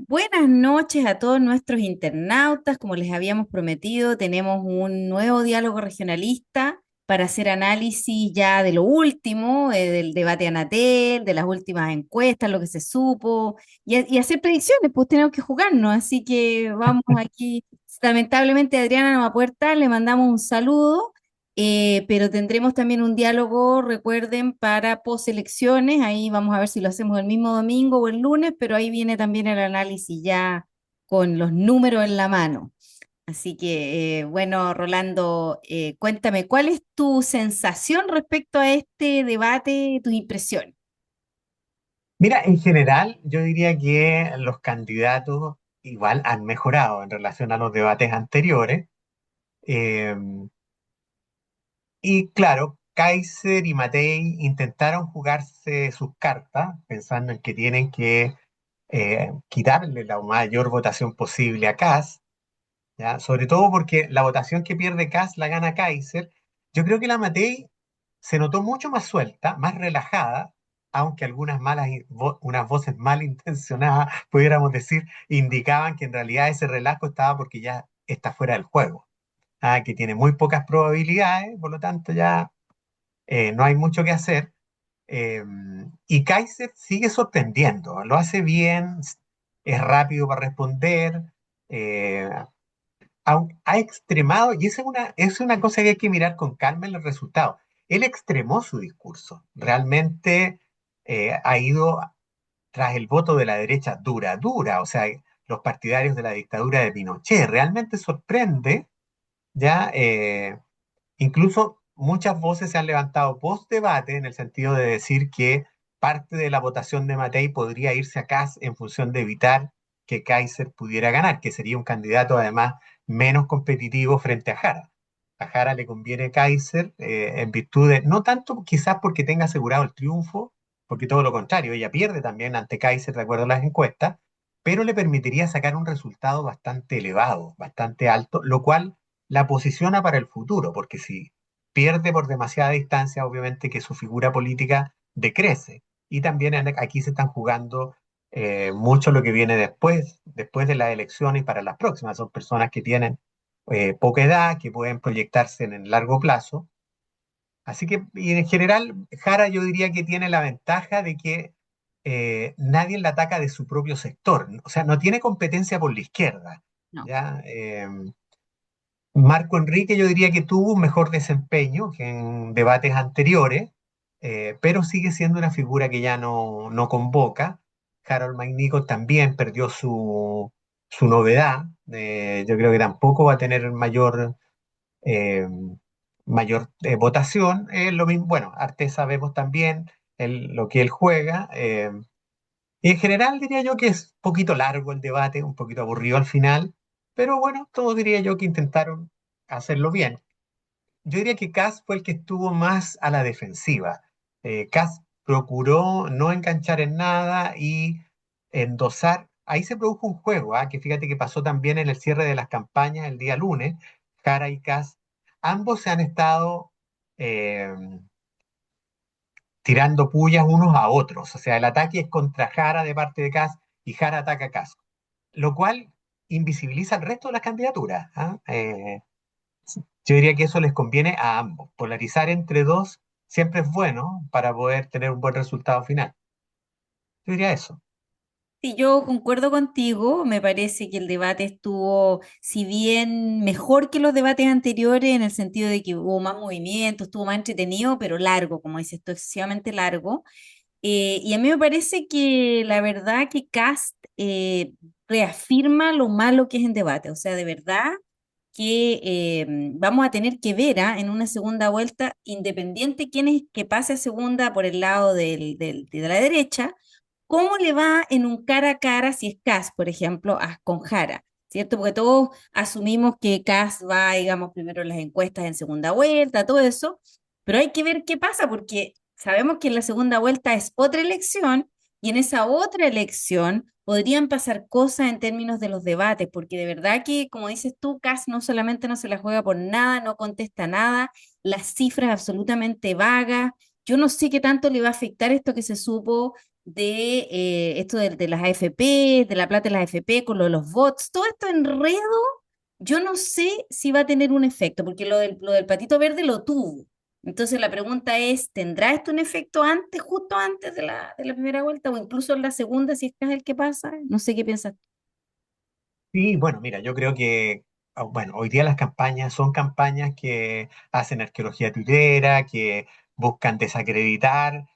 Buenas noches a todos nuestros internautas. Como les habíamos prometido, tenemos un nuevo diálogo regionalista para hacer análisis ya de lo último, del debate Anatel, de las últimas encuestas, lo que se supo, y hacer predicciones, pues tenemos que jugarnos. Así que vamos aquí. Lamentablemente Adriana no va a poder estar, le mandamos un saludo. Pero tendremos también un diálogo, recuerden, para poselecciones. Ahí vamos a ver si lo hacemos el mismo domingo o el lunes, pero ahí viene también el análisis ya con los números en la mano. Así que, bueno, Rolando, cuéntame, ¿cuál es tu sensación respecto a este debate, tus impresiones? Mira, en general, yo diría que los candidatos igual han mejorado en relación a los debates anteriores. Eh, y claro, Kaiser y Matei intentaron jugarse sus cartas, pensando en que tienen que quitarle la mayor votación posible a Kast, ¿ya? Sobre todo porque la votación que pierde Kast la gana Kaiser. Yo creo que la Matei se notó mucho más suelta, más relajada, aunque algunas unas voces malintencionadas, pudiéramos decir, indicaban que en realidad ese relajo estaba porque ya está fuera del juego, que tiene muy pocas probabilidades, por lo tanto ya no hay mucho que hacer. Eh, y Kaiser sigue sorprendiendo, lo hace bien, es rápido para responder, eh, ha extremado, y es una cosa que hay que mirar con calma en los resultados. Él extremó su discurso, realmente ha ido tras el voto de la derecha dura, dura, o sea, los partidarios de la dictadura de Pinochet. Realmente sorprende, ya, incluso muchas voces se han levantado post debate en el sentido de decir que parte de la votación de Matei podría irse a Kast en función de evitar que Kaiser pudiera ganar, que sería un candidato además menos competitivo frente a Jara. A Jara le conviene Kaiser en virtud de, no tanto quizás porque tenga asegurado el triunfo, porque todo lo contrario, ella pierde también ante Kaiser de acuerdo a las encuestas, pero le permitiría sacar un resultado bastante elevado, bastante alto, lo cual la posiciona para el futuro, porque si pierde por demasiada distancia, obviamente que su figura política decrece. Y también aquí se están jugando mucho lo que viene después de las elecciones y para las próximas. Son personas que tienen poca edad, que pueden proyectarse en el largo plazo. Así que, y en general, Jara yo diría que tiene la ventaja de que nadie la ataca de su propio sector. O sea, no tiene competencia por la izquierda. No. ¿Ya? Marco Enrique yo diría que tuvo un mejor desempeño que en debates anteriores, pero sigue siendo una figura que ya no convoca. Harold McNichol también perdió su novedad. Yo creo que tampoco va a tener eh, mayor votación. Lo mismo, bueno, Arte sabemos también lo que él juega. Y en general diría yo que es un poquito largo el debate, un poquito aburrido al final, pero bueno, todos diría yo que intentaron hacerlo bien. Yo diría que Kass fue el que estuvo más a la defensiva. Kass procuró no enganchar en nada y endosar. Ahí se produjo un juego, que fíjate que pasó también en el cierre de las campañas el día lunes. Jara y Kass, ambos se han estado eh, tirando pullas unos a otros. O sea, el ataque es contra Jara de parte de Kass y Jara ataca a Kass, lo cual invisibiliza al resto de las candidaturas. Yo diría que eso les conviene a ambos. Polarizar entre dos siempre es bueno para poder tener un buen resultado final. Yo diría eso. Sí, yo concuerdo contigo, me parece que el debate estuvo, si bien mejor que los debates anteriores, en el sentido de que hubo más movimiento, estuvo más entretenido, pero largo, como dices tú, excesivamente largo. Y a mí me parece que la verdad que Cast reafirma lo malo que es en debate, o sea, de verdad que vamos a tener que ver en una segunda vuelta, independiente quién es que pase a segunda por el lado de la derecha, cómo le va en un cara a cara si es Cas, por ejemplo, con Jara, ¿cierto? Porque todos asumimos que Cas va, digamos, primero en las encuestas en segunda vuelta, todo eso, pero hay que ver qué pasa porque sabemos que en la segunda vuelta es otra elección y en esa otra elección podrían pasar cosas en términos de los debates, porque de verdad que, como dices tú, Cas no solamente no se la juega por nada, no contesta nada, las cifras absolutamente vagas. Yo no sé qué tanto le va a afectar esto que se supo de esto de las AFP, de la plata de las AFP, con lo de los bots, todo esto enredo, yo no sé si va a tener un efecto, porque lo del patito verde lo tuvo. Entonces la pregunta es, ¿tendrá esto un efecto antes, justo antes de la primera vuelta o incluso en la segunda, si es que es el que pasa? No sé qué piensas. Sí, bueno, mira, yo creo que, bueno, hoy día las campañas son campañas que hacen arqueología tuitera, que buscan desacreditar.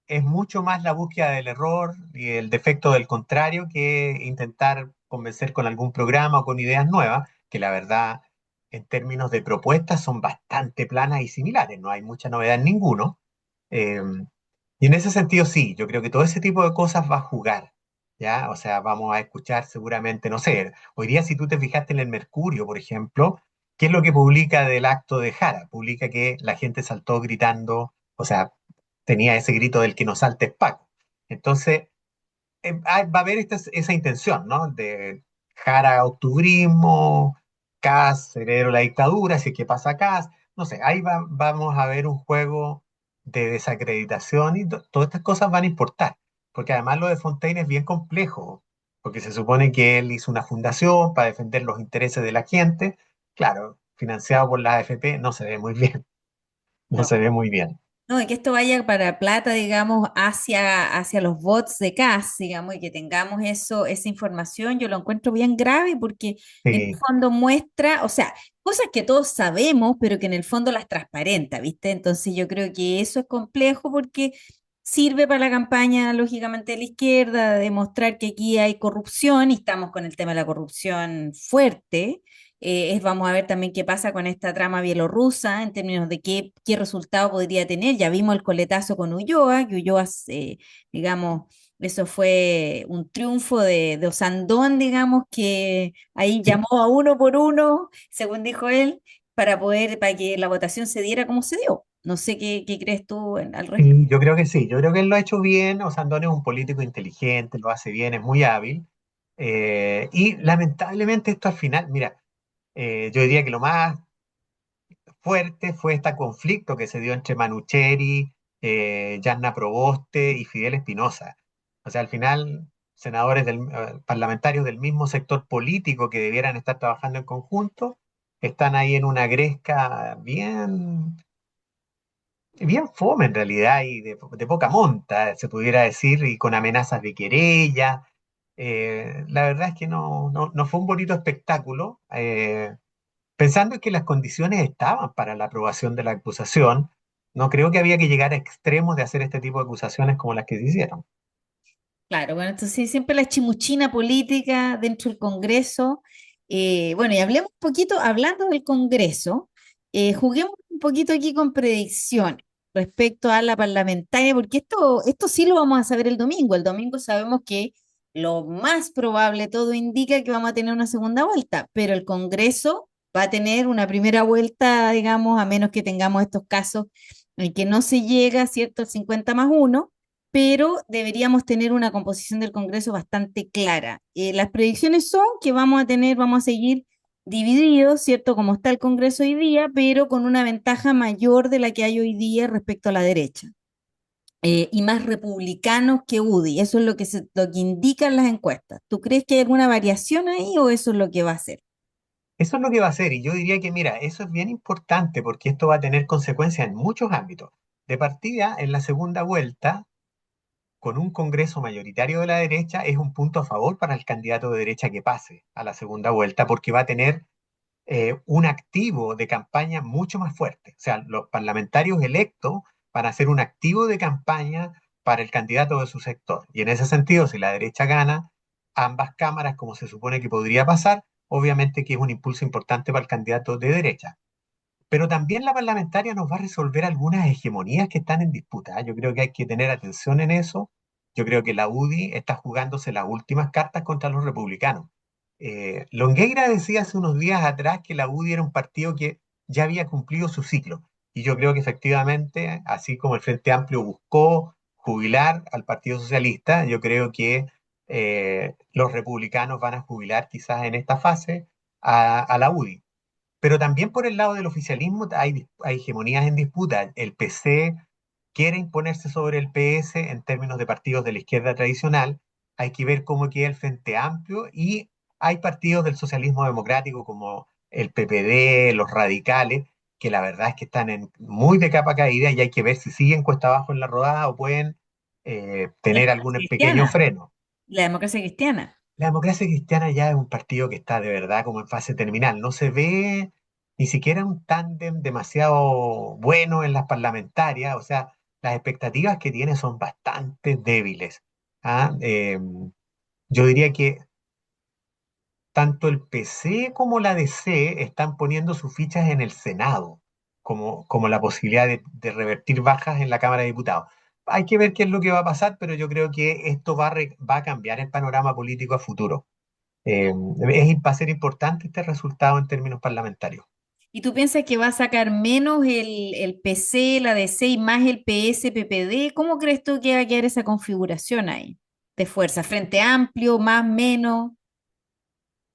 Es mucho más la búsqueda del error y el defecto del contrario que intentar convencer con algún programa o con ideas nuevas, que la verdad, en términos de propuestas, son bastante planas y similares. No hay mucha novedad en ninguno. Eh, y en ese sentido, sí, yo creo que todo ese tipo de cosas va a jugar, ¿ya? O sea, vamos a escuchar seguramente, no sé, hoy día si tú te fijaste en el Mercurio, por ejemplo, ¿qué es lo que publica del acto de Jara? Publica que la gente saltó gritando, o sea, tenía ese grito del que no salte es Paco. Entonces, va a haber esa intención, ¿no? De Jara octubrismo, Kast, heredero de la dictadura, si es que pasa Kast, no sé, vamos a ver un juego de desacreditación y todas estas cosas van a importar, porque además lo de Fontaine es bien complejo, porque se supone que él hizo una fundación para defender los intereses de la gente, claro, financiado por la AFP, no se ve muy bien, no No. se ve muy bien. No, y que esto vaya para plata, digamos, hacia los bots de CAS, digamos, y que tengamos eso, esa información, yo lo encuentro bien grave porque en el Sí, fondo muestra, o sea, cosas que todos sabemos, pero que en el fondo las transparenta, ¿viste? Entonces yo creo que eso es complejo porque sirve para la campaña, lógicamente, de la izquierda, de demostrar que aquí hay corrupción y estamos con el tema de la corrupción fuerte. Vamos a ver también qué pasa con esta trama bielorrusa en términos de qué resultado podría tener. Ya vimos el coletazo con Ulloa, que Ulloa, digamos, eso fue un triunfo de Osandón, digamos, que ahí sí. llamó a uno por uno, según dijo él, para que la votación se diera como se dio. No sé qué crees tú al respecto. Sí, yo creo que sí, yo creo que él lo ha hecho bien, Osandón es un político inteligente, lo hace bien, es muy hábil, y lamentablemente esto al final, mira, yo diría que lo más fuerte fue este conflicto que se dio entre Manucheri, Yanna Proboste y Fidel Espinosa. O sea, al final, parlamentarios del mismo sector político que debieran estar trabajando en conjunto, están ahí en una gresca bien fome en realidad y de poca monta, se pudiera decir, y con amenazas de querella. La verdad es que no fue un bonito espectáculo, pensando que las condiciones estaban para la aprobación de la acusación. No creo que había que llegar a extremos de hacer este tipo de acusaciones como las que se hicieron. Claro, bueno, entonces siempre la chimuchina política dentro del Congreso. Bueno, y hablemos un poquito, hablando del Congreso, juguemos un poquito aquí con predicciones respecto a la parlamentaria, porque esto sí lo vamos a saber el domingo. El domingo sabemos que lo más probable, todo indica que vamos a tener una segunda vuelta, pero el Congreso va a tener una primera vuelta, digamos, a menos que tengamos estos casos en que no se llega, ¿cierto?, al 50+1, pero deberíamos tener una composición del Congreso bastante clara. Las predicciones son que vamos a seguir divididos, ¿cierto? Como está el Congreso hoy día, pero con una ventaja mayor de la que hay hoy día respecto a la derecha. Y más republicanos que UDI. Eso es lo que indican las encuestas. ¿Tú crees que hay alguna variación ahí o eso es lo que va a ser? Eso es lo que va a hacer y yo diría que, mira, eso es bien importante porque esto va a tener consecuencias en muchos ámbitos. De partida, en la segunda vuelta, con un Congreso mayoritario de la derecha, es un punto a favor para el candidato de derecha que pase a la segunda vuelta porque va a tener un activo de campaña mucho más fuerte. O sea, los parlamentarios electos van a ser un activo de campaña para el candidato de su sector. Y en ese sentido, si la derecha gana ambas cámaras, como se supone que podría pasar, obviamente que es un impulso importante para el candidato de derecha. Pero también la parlamentaria nos va a resolver algunas hegemonías que están en disputa. Yo creo que hay que tener atención en eso. Yo creo que la UDI está jugándose las últimas cartas contra los republicanos. Longueira decía hace unos días atrás que la UDI era un partido que ya había cumplido su ciclo. Y yo creo que efectivamente, así como el Frente Amplio buscó jubilar al Partido Socialista, yo creo que los republicanos van a jubilar quizás en esta fase a la UDI. Pero también por el lado del oficialismo hay hegemonías en disputa. El PC quiere imponerse sobre el PS en términos de partidos de la izquierda tradicional. Hay que ver cómo queda el Frente Amplio y hay partidos del socialismo democrático como el PPD, los radicales, que la verdad es que están muy de capa caída y hay que ver si siguen cuesta abajo en la rodada o pueden La tener democracia algún pequeño cristiana. freno. La democracia cristiana. La democracia cristiana ya es un partido que está de verdad como en fase terminal. No se ve ni siquiera un tándem demasiado bueno en las parlamentarias. O sea, las expectativas que tiene son bastante débiles. ¿Ah? Yo diría que tanto el PC como la DC están poniendo sus fichas en el Senado, como la posibilidad de revertir bajas en la Cámara de Diputados. Hay que ver qué es lo que va a pasar, pero yo creo que esto va a cambiar el panorama político a futuro. Eh, va a ser importante este resultado en términos parlamentarios. ¿Y tú piensas que va a sacar menos el PC, la DC y más el PS, PPD? ¿Cómo crees tú que va a quedar esa configuración ahí de fuerza? ¿Frente amplio, más, menos?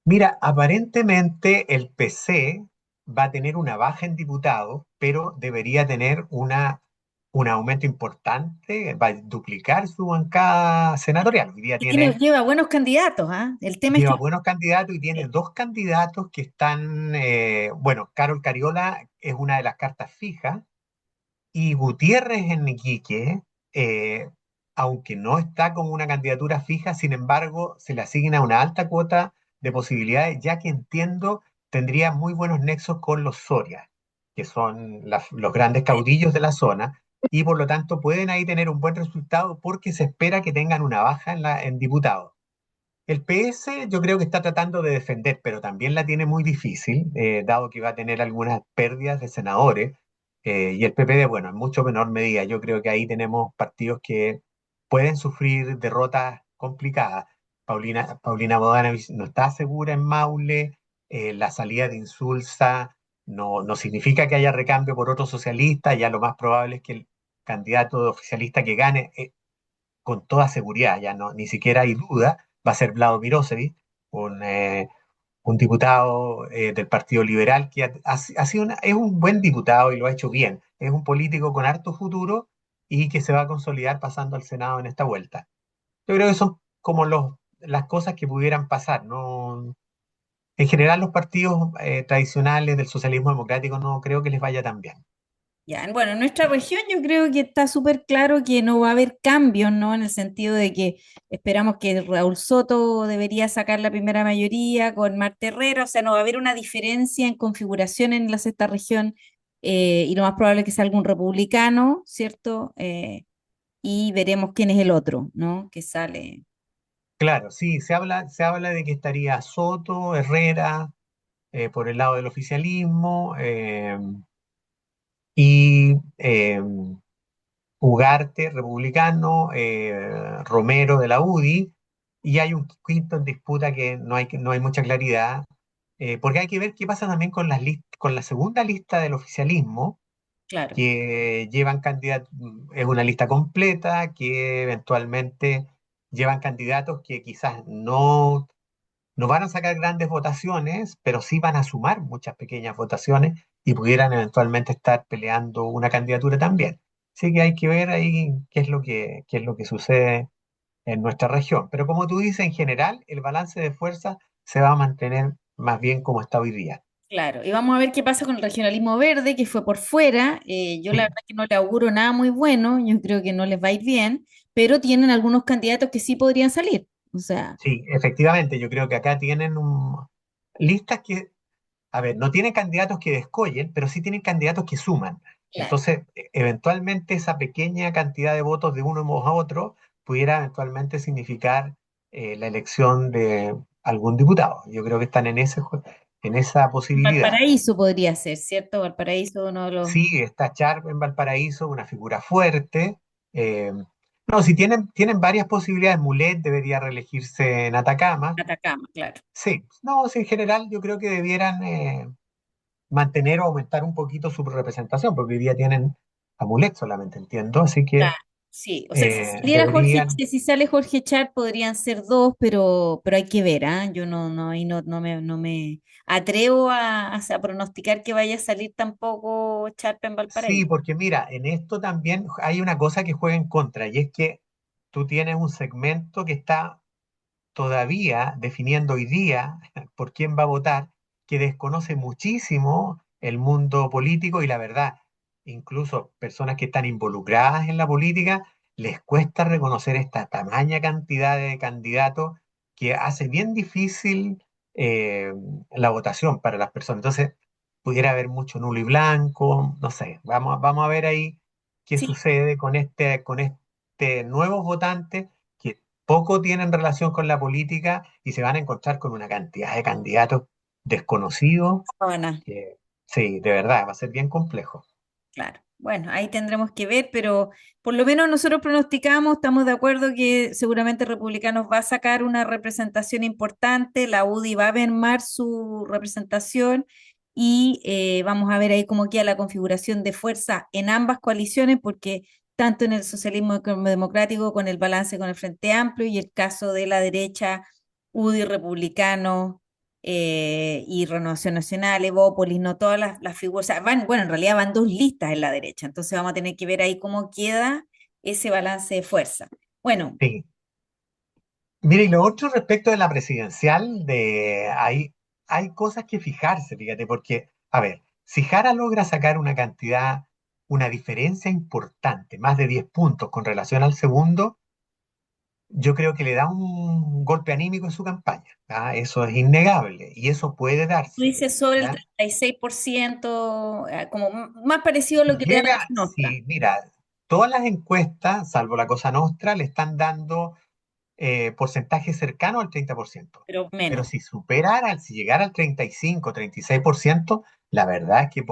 Mira, aparentemente el PC va a tener una baja en diputados, pero debería tener un aumento importante, va a duplicar su bancada senatorial. Hoy día Y tiene, tiene, lleva buenos candidatos, ¿ah? El tema es que lleva buenos candidatos y tiene dos candidatos que están, bueno, Carol Cariola es una de las cartas fijas. Y Gutiérrez en Iquique, eh, aunque no está como una candidatura fija, sin embargo, se le asigna una alta cuota de posibilidades, ya que entiendo tendría muy buenos nexos con los Soria, que son los grandes caudillos de la zona, y por lo tanto pueden ahí tener un buen resultado porque se espera que tengan una baja en diputados. El PS yo creo que está tratando de defender, pero también la tiene muy difícil, dado que va a tener algunas pérdidas de senadores, y el PPD, bueno, en mucho menor medida. Yo creo que ahí tenemos partidos que pueden sufrir derrotas complicadas. Paulina Bodanovich no está segura en Maule, la salida de Insulza no significa que haya recambio por otro socialista, ya lo más probable es que el candidato oficialista que gane con toda seguridad, ya no, ni siquiera hay duda, va a ser Vlado Mirosevic, un, eh, un diputado del Partido Liberal que ha sido es un buen diputado y lo ha hecho bien. Es un político con harto futuro y que se va a consolidar pasando al Senado en esta vuelta. Yo creo que son como las cosas que pudieran pasar, ¿no? En general, los partidos tradicionales del socialismo democrático no creo que les vaya tan bien. Ya, bueno, en nuestra región yo creo que está súper claro que no va a haber cambios, ¿no? En el sentido de que esperamos que Raúl Soto debería sacar la primera mayoría con Marta Herrera, o sea, no va a haber una diferencia en configuración en la sexta región, y lo más probable es que salga un republicano, ¿cierto? Y veremos quién es el otro, ¿no? Que sale. Claro, sí, se habla de que estaría Soto, Herrera, por el lado del oficialismo, y Ugarte, republicano, Romero de la UDI, y hay un quinto en disputa que no hay mucha claridad, porque hay que ver qué pasa también con con la segunda lista del oficialismo, Claro. que llevan candidatos, es una lista completa, que eventualmente llevan candidatos que quizás no van a sacar grandes votaciones, pero sí van a sumar muchas pequeñas votaciones y pudieran eventualmente estar peleando una candidatura también. Así que hay que ver ahí qué es lo que sucede en nuestra región. Pero como tú dices, en general, el balance de fuerzas se va a mantener más bien como está hoy día. Claro, y vamos a ver qué pasa con el regionalismo verde, que fue por fuera. Yo la Sí, verdad que no le auguro nada muy bueno, yo creo que no les va a ir bien, pero tienen algunos candidatos que sí podrían salir. O sea, sí, efectivamente, yo creo que acá tienen listas que, a ver, no tienen candidatos que descollen, pero sí tienen candidatos que suman. claro. Entonces, eventualmente esa pequeña cantidad de votos de uno a otro pudiera eventualmente significar la elección de algún diputado. Yo creo que están en esa posibilidad. Valparaíso podría ser, ¿cierto? Valparaíso, uno de los Sí, está Sharp en Valparaíso, una figura fuerte. eh, no, si tienen varias posibilidades, Mulet debería reelegirse en Atacama. Atacama, claro. Sí, no, sí, en general yo creo que debieran mantener o aumentar un poquito su representación, porque hoy día tienen a Mulet solamente, entiendo, así que Claro. Sí, o sea, si saliera Jorge, Deberían, si sale Jorge Char podrían ser dos, pero hay que ver, ¿ah? Yo ahí no me atrevo a pronosticar que vaya a salir tampoco Charpe en sí, Valparaíso. porque mira, en esto también hay una cosa que juega en contra, y es que tú tienes un segmento que está todavía definiendo hoy día por quién va a votar, que desconoce muchísimo el mundo político y la verdad, incluso personas que están involucradas en la política, les cuesta reconocer esta tamaña cantidad de candidatos que hace bien difícil eh, la votación para las personas. Entonces, pudiera haber mucho nulo y blanco, no sé, vamos a ver ahí qué Sí, sucede con este nuevos votantes que poco tienen relación con la política y se van a encontrar con una cantidad de candidatos desconocidos Ana, que, sí, de verdad, va a ser bien complejo. claro. Bueno, ahí tendremos que ver, pero por lo menos nosotros pronosticamos, estamos de acuerdo que seguramente Republicanos va a sacar una representación importante, la UDI va a mermar su representación y vamos a ver ahí cómo queda la configuración de fuerza en ambas coaliciones, porque tanto en el socialismo como democrático, con el balance con el Frente Amplio y el caso de la derecha, UDI, Republicano y Renovación Nacional, Evópolis, no todas las figuras, o sea, bueno, en realidad van dos listas en la derecha, entonces vamos a tener que ver ahí cómo queda ese balance de fuerza. Bueno, Sí. Mire, y lo otro respecto de la presidencial, hay cosas que fijarse, fíjate, porque, a ver, si Jara logra sacar una diferencia importante, más de 10 puntos con relación al segundo, yo creo que le da un golpe anímico en su campaña. ¿Ah? Eso es innegable y eso puede tú darse. dices sobre el ¿Ya? 36%, como más parecido a lo Si que le da la llega, Cosa Nostra, si, mira, todas las encuestas, salvo la Cosa Nostra, le están dando porcentaje cercano al 30%. pero Pero menos. si llegara al 35, 36%, la verdad es que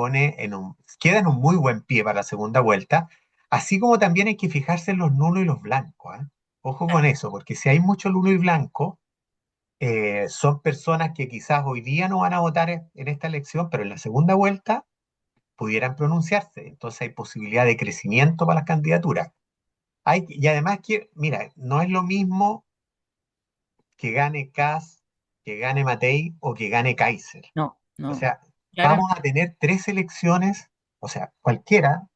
queda en un muy buen pie para la segunda vuelta, así como también hay que fijarse en los nulos y los blancos. ¿Ah? Ojo con eso, porque si hay mucho nulo y blanco, son personas que quizás hoy día no van a votar en esta elección, pero en la segunda vuelta pudieran pronunciarse. Entonces hay posibilidad de crecimiento para las candidaturas. Y además que, mira, no es lo mismo que gane Kass, que gane Matei o que gane Kaiser. No, O no, sea, claro, vamos a tener tres elecciones, o sea, cualquiera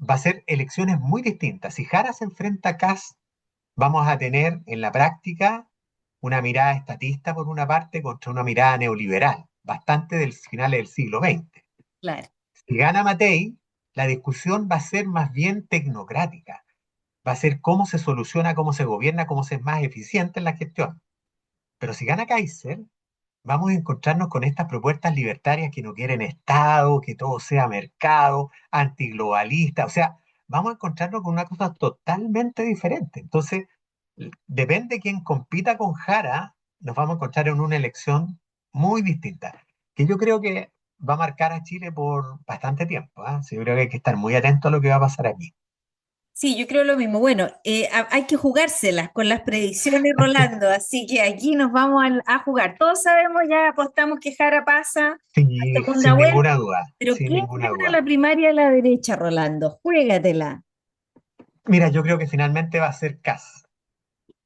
va a ser elecciones muy distintas. Si Jara se enfrenta a Kass, vamos a tener en la práctica una mirada estatista por una parte contra una mirada neoliberal, bastante del final del siglo XX. claro. Si gana Matei, la discusión va a ser más bien tecnocrática, va a ser cómo se soluciona, cómo se gobierna, cómo se es más eficiente en la gestión. Pero si gana Kaiser, vamos a encontrarnos con estas propuestas libertarias que no quieren Estado, que todo sea mercado, antiglobalista, o sea, vamos a encontrarnos con una cosa totalmente diferente. Entonces, depende de quién compita con Jara, nos vamos a encontrar en una elección muy distinta, que yo creo que va a marcar a Chile por bastante tiempo. ¿Ah? Sí, yo creo que hay que estar muy atento a lo que va a pasar aquí. Sí, yo creo lo mismo. Bueno, hay que jugárselas con las predicciones, Rolando, así que aquí nos vamos a jugar. Todos sabemos, ya apostamos que Jara pasa a Sí, segunda sin vuelta, ninguna duda, pero sin ¿quién ninguna gana duda. la primaria a la derecha, Rolando? Juégatela. Mira, yo creo que finalmente va a ser Kast.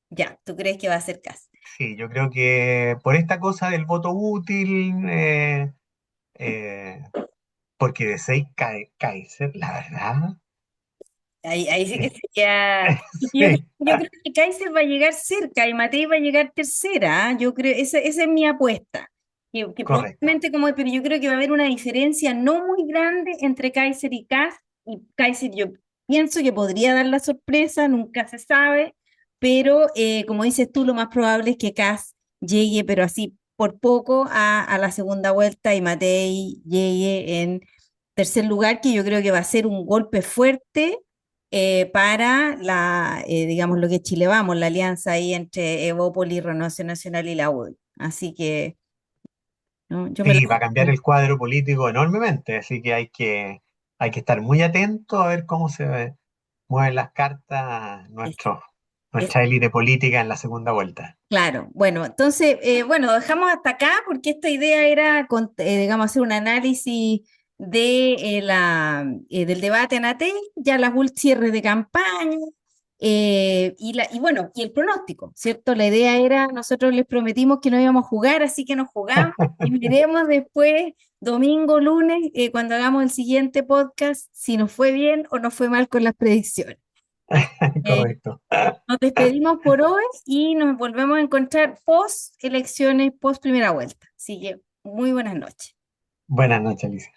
Ya, ¿tú crees que va a ser caso? Sí, yo creo que por esta cosa del voto útil, eh, porque de 6 cae Kaiser, la verdad. Ahí sí que eh, sería. sí, Yo creo que Kaiser va a llegar cerca y Matei va a llegar tercera. ¿Ah? Yo creo, esa es mi apuesta. Que correcto. probablemente pero yo creo que va a haber una diferencia no muy grande entre Kaiser y Kass. Y Kaiser yo pienso que podría dar la sorpresa, nunca se sabe, pero como dices tú, lo más probable es que Kass llegue, pero así por poco, a la segunda vuelta y Matei llegue en tercer lugar, que yo creo que va a ser un golpe fuerte para digamos, lo que es Chile Vamos, la alianza ahí entre Evópolis, Renovación Nacional y la UDI. Así que, ¿no? Yo me lo... Sí, va a cambiar el cuadro político enormemente, así que hay que estar muy atento a ver cómo se mueven las cartas es- es- nuestra élite política en la segunda vuelta. claro, bueno, entonces, bueno, dejamos hasta acá porque esta idea era, digamos, hacer un análisis del debate en AT, ya las cierres de campaña, y bueno, y el pronóstico, ¿cierto? La idea era, nosotros les prometimos que no íbamos a jugar, así que nos jugamos y veremos después, domingo, lunes, cuando hagamos el siguiente podcast, si nos fue bien o nos fue mal con las predicciones. Eh, Correcto. Nos despedimos por hoy y nos volvemos a encontrar post elecciones, post primera vuelta. Así que muy buenas noches. Buenas noches, Alicia.